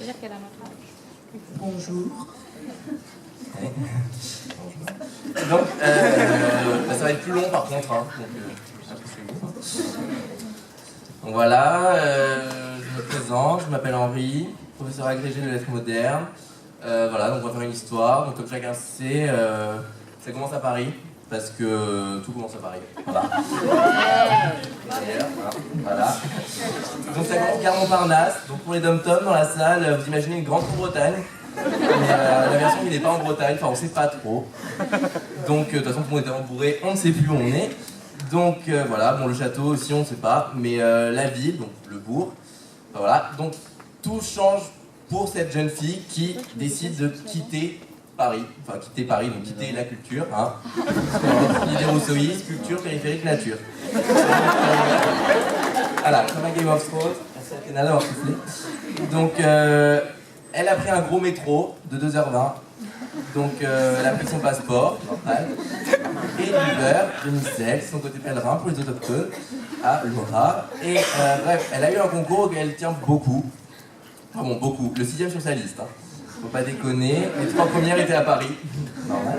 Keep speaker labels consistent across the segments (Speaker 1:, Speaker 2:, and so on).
Speaker 1: dire qu'elle a notre âge.
Speaker 2: Bonjour.
Speaker 3: Donc, ça va être plus long par contre. Hein, donc voilà, je me présente, je m'appelle Henri, professeur agrégé de lettres modernes. Voilà, donc on va faire une histoire. Donc comme chacun sait, ça commence à Paris, parce que tout commence à Paris. Voilà. Voilà. Donc ça commence gare Montparnasse. Donc pour les dom-toms dans la salle, vous imaginez une grande Bretagne. Mais la version qui n'est pas en Bretagne, enfin on sait pas trop. Donc de toute façon pour on était embourré, on ne sait plus où on est. Donc voilà, bon le château aussi on ne sait pas, mais la ville, donc le bourg, enfin, voilà. Donc tout change pour cette jeune fille qui décide de quitter Paris, enfin quitter Paris, donc quitter la culture, hein. L'idée rousseauiste, culture, périphérique, nature. Voilà, comme à Game of Thrones, on s'est d'avoir soufflé. Donc elle a pris un gros métro de 2h20, donc elle a pris son passeport, normal, et l'Uber de Missel, son côté pèlerin pour les autochtones, à Laura. Et bref, elle a eu un concours auquel elle tient beaucoup, enfin bon, beaucoup, le 6ème sur sa liste, hein. Faut pas déconner, les 3 premières étaient à Paris, normal.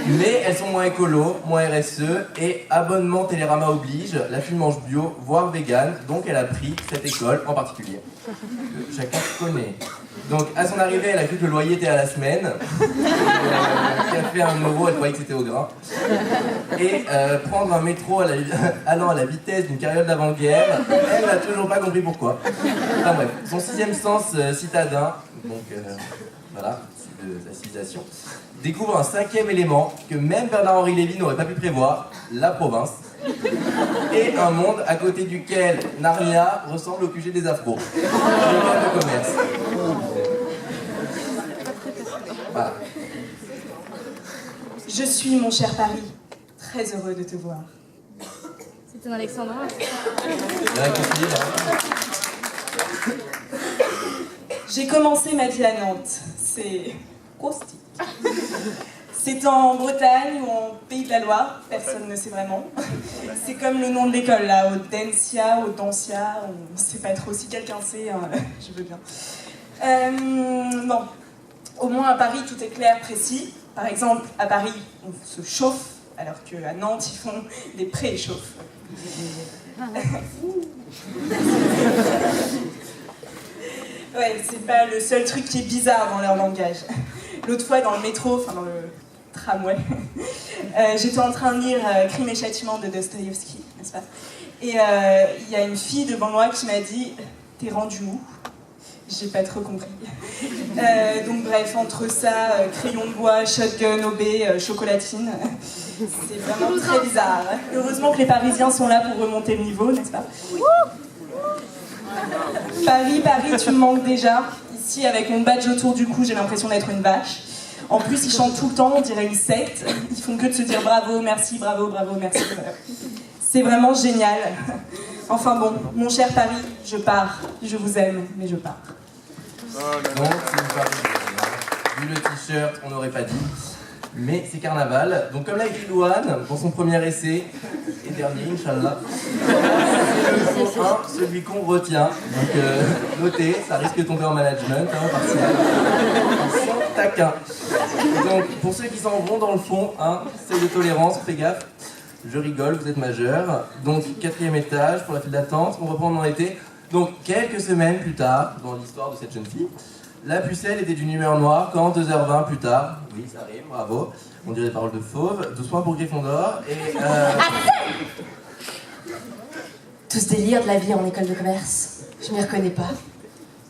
Speaker 3: Mais elles sont moins écolo, moins RSE, et abonnement Télérama oblige, la fille mange bio, voire vegan, donc elle a pris cette école en particulier, que chacun connaît. Donc à son arrivée, elle a cru que le loyer était à la semaine, café à 1 euro, elle croyait que c'était au grain, et prendre un métro allant à la vitesse d'une carriole d'avant-guerre, elle n'a toujours pas compris pourquoi. Enfin bref, son 6ème sens citadin, donc voilà, de sa civilisation, découvre un 5e élément que même Bernard-Henri Lévy n'aurait pas pu prévoir, la province, et un monde à côté duquel Narnia ressemble au QG des Afros, l'école de commerce. Voilà.
Speaker 2: Je suis, mon cher Paris, très heureux de te voir.
Speaker 1: C'était dans Alexandra.
Speaker 2: J'ai commencé ma vie à Nantes. C'est caustique. C'est en Bretagne ou en Pays de la Loire, personne ne sait vraiment. C'est comme le nom de l'école, là, Audencia, Audencia, on ne sait pas trop si quelqu'un sait, hein, je veux bien. Bon, au moins à Paris, tout est clair, précis. Par exemple, à Paris, on se chauffe, alors qu'à Nantes, ils font des pré-échauffes. Ouais, c'est pas le seul truc qui est bizarre dans leur langage. L'autre fois, dans le métro, enfin dans le tramway, j'étais en train de lire Crime et Châtiment de Dostoïevski, n'est-ce pas? Et il y a une fille devant moi qui m'a dit « T'es rendu où ?» J'ai pas trop compris. Donc bref, entre ça, crayon de bois, shotgun, OB, chocolatine, c'est vraiment très bizarre. Heureusement que les Parisiens sont là pour remonter le niveau, n'est-ce pas? Paris, Paris, tu me manques déjà. Ici, avec mon badge autour du cou, j'ai l'impression d'être une vache. En plus, ils chantent tout le temps, on dirait une secte. Ils font que de se dire bravo, merci, bravo, bravo, merci. C'est vraiment génial. Enfin bon, mon cher Paris, je pars. Je vous aime, mais je pars.
Speaker 3: Donc, vu le t-shirt, on n'aurait pas dit. Mais c'est carnaval. Donc, comme l'a écrit Louane dans son premier essai, et dernier, Inch'Allah, c'est le leçon 1, celui qu'on retient. Donc, notez, ça risque de tomber en management, hein, partiel. Ils sont taquins. Donc, pour ceux qui s'en vont dans le fond, hein, c'est de tolérance, fais gaffe. Je rigole, vous êtes majeur. Donc, 4e étage pour la file d'attente. On reprend dans l'été. Donc, quelques semaines plus tard, dans l'histoire de cette jeune fille, la pucelle était d'une humeur noire quand 2h20 plus tard, oui ça arrive, bravo, on dirait des paroles de fauve, 12 points pour Gryffondor et
Speaker 4: Tout ce délire de la vie en école de commerce, je m'y reconnais pas.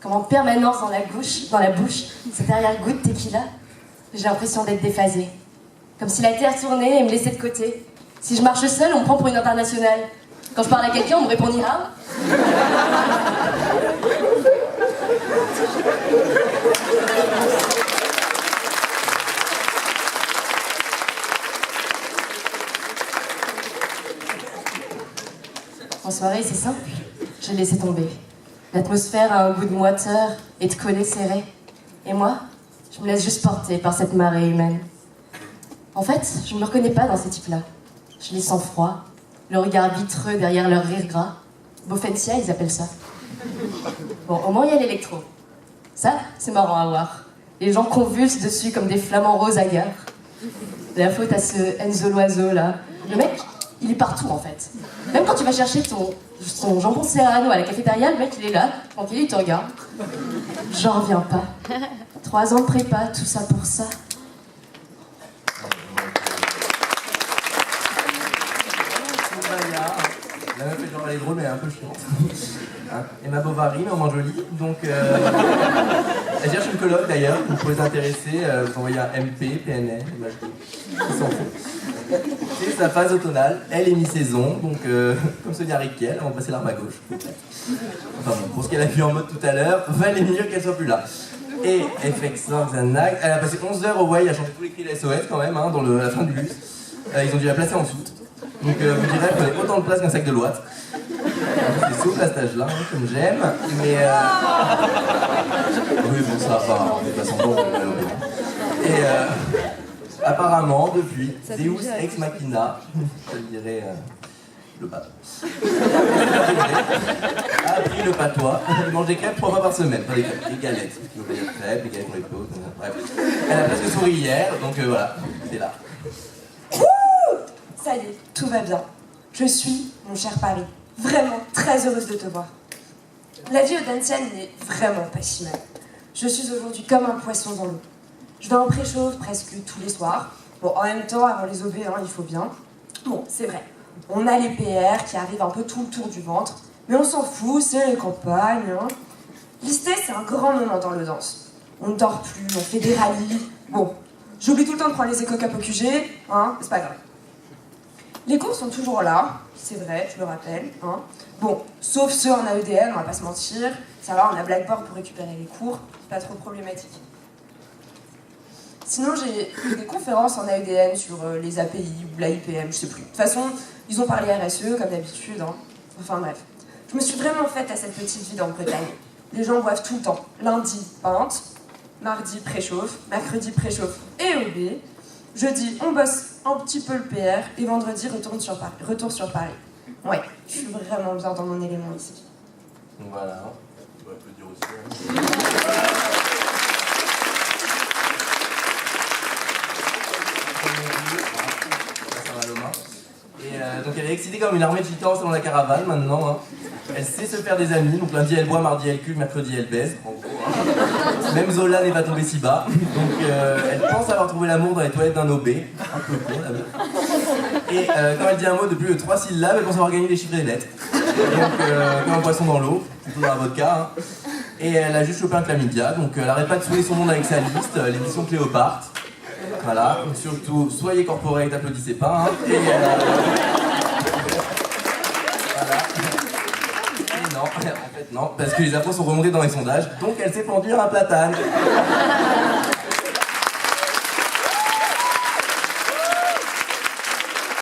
Speaker 4: Comme en permanence dans la bouche, cette arrière-goût de tequila, j'ai l'impression d'être déphasée. Comme si la terre tournait et me laissait de côté. Si je marche seule, on me prend pour une internationale. Quand je parle à quelqu'un, on me répond ni ha. En soirée, c'est simple. J'ai laissé tomber. L'atmosphère a un goût de moiteur et de collé serré. Et moi, je me laisse juste porter par cette marée humaine. En fait, je ne me reconnais pas dans ces types-là. Je les sens froids, le regard vitreux derrière leur rire gras. Bofencia, ils appellent ça. Bon, au moins il y a l'électro. Ça, c'est marrant à voir. Les gens convulsent dessus comme des flamants roses hagards. La faute à ce Enzo l'oiseau là. Le mec, il est partout en fait. Même quand tu vas chercher ton jambon serrano à la cafétéria, le mec il est là, tranquille, il te regarde. J'en reviens pas. 3 ans de prépa, tout ça pour ça.
Speaker 3: La meuf est genre elle est drôle mais elle est un peu chiante. Hein, Emma Bovary, mais au moins jolie. Donc elle cherche une coloc d'ailleurs, donc pour les intéresser, vous envoyez un MP, PNL, MHD, ils s'en foutent. C'est sa phase automnale, elle est mi-saison, donc comme se dit Harry Kiel, on va passer l'arme à gauche. Enfin bon, pour ce qu'elle a vu en mode tout à l'heure, valait mieux qu'elle soit plus là. Et FX Xanax, elle a passé 11 heures au Way à chanter tous les cris de la SOS quand même, hein, dans la fin du bus. Ils ont dû la placer en dessous. Donc vous direz qu'elle prenait autant de place qu'un sac de Loite. C'est sauf à cet âge-là, hein, comme j'aime, mais oui, bon, ça va, on n'est pas semblant de le Et apparemment, depuis, Deus Ex Machina, je dirais le bas, a appris le patois. Elle mange des crêpes 3 fois par semaine, pas des crêpes, des galettes. Il faut dire crêpes, des galettes pour les potes, bref. Elle a presque souri hier, donc voilà, c'est là.
Speaker 5: Ça y est, tout va bien. Je suis, mon cher Paris, vraiment très heureuse de te voir. La vie audensienne n'est vraiment pas si mal. Je suis aujourd'hui comme un poisson dans l'eau. Je vais en préchauffe presque tous les soirs. Bon, en même temps, avant les OB, hein, il faut bien. Bon, c'est vrai. On a les PR qui arrivent un peu tout le tour du ventre, mais on s'en fout, c'est les campagnes. Hein. Lister, c'est un grand moment dans le danse. On ne dort plus, on fait des rallyes. Bon, j'oublie tout le temps de prendre les éco-cups au QG, hein, c'est pas grave. Les cours sont toujours là, c'est vrai, je le rappelle. Hein. Bon, sauf ceux en AEDN, on va pas se mentir. Ça va, on a Blackboard pour récupérer les cours, c'est pas trop problématique. Sinon, j'ai des conférences en AEDN sur les API ou l'AIPM, je sais plus. De toute façon, ils ont parlé RSE, comme d'habitude. Hein. Enfin bref. Je me suis vraiment faite à cette petite vie en Bretagne. Les gens boivent tout le temps. Lundi, pinte. Mardi, préchauffe. Mercredi, préchauffe et OB. Jeudi, on bosse un petit peu le PR. Et vendredi, retour sur Paris. Ouais, je suis vraiment bien dans mon élément ici.
Speaker 3: Voilà. Tu peux applaudir aussi. Hein. Et donc elle est excitée comme une armée de gitans selon la caravane maintenant. Hein. Elle sait se faire des amis, donc lundi elle boit, mardi elle cul, mercredi elle baise. En gros, hein. Même Zola n'est pas tombée si bas. Donc elle pense avoir trouvé l'amour dans les toilettes d'un OB. Un peu con la meuf. Et quand elle dit un mot de plus de 3 syllabes, elle pense avoir gagné des chiffres et des lettres. Donc comme un poisson dans l'eau, plutôt dans la vodka. Hein. Et elle a juste chopé un chlamydia, donc elle arrête pas de saouler son monde avec sa liste, l'émission Cléopâtre. Voilà, donc surtout, soyez corporate, applaudissez pas. Hein. Et voilà. Et non, en fait non, parce que les infos sont remontées dans les sondages, donc elle s'est pendue à un platane.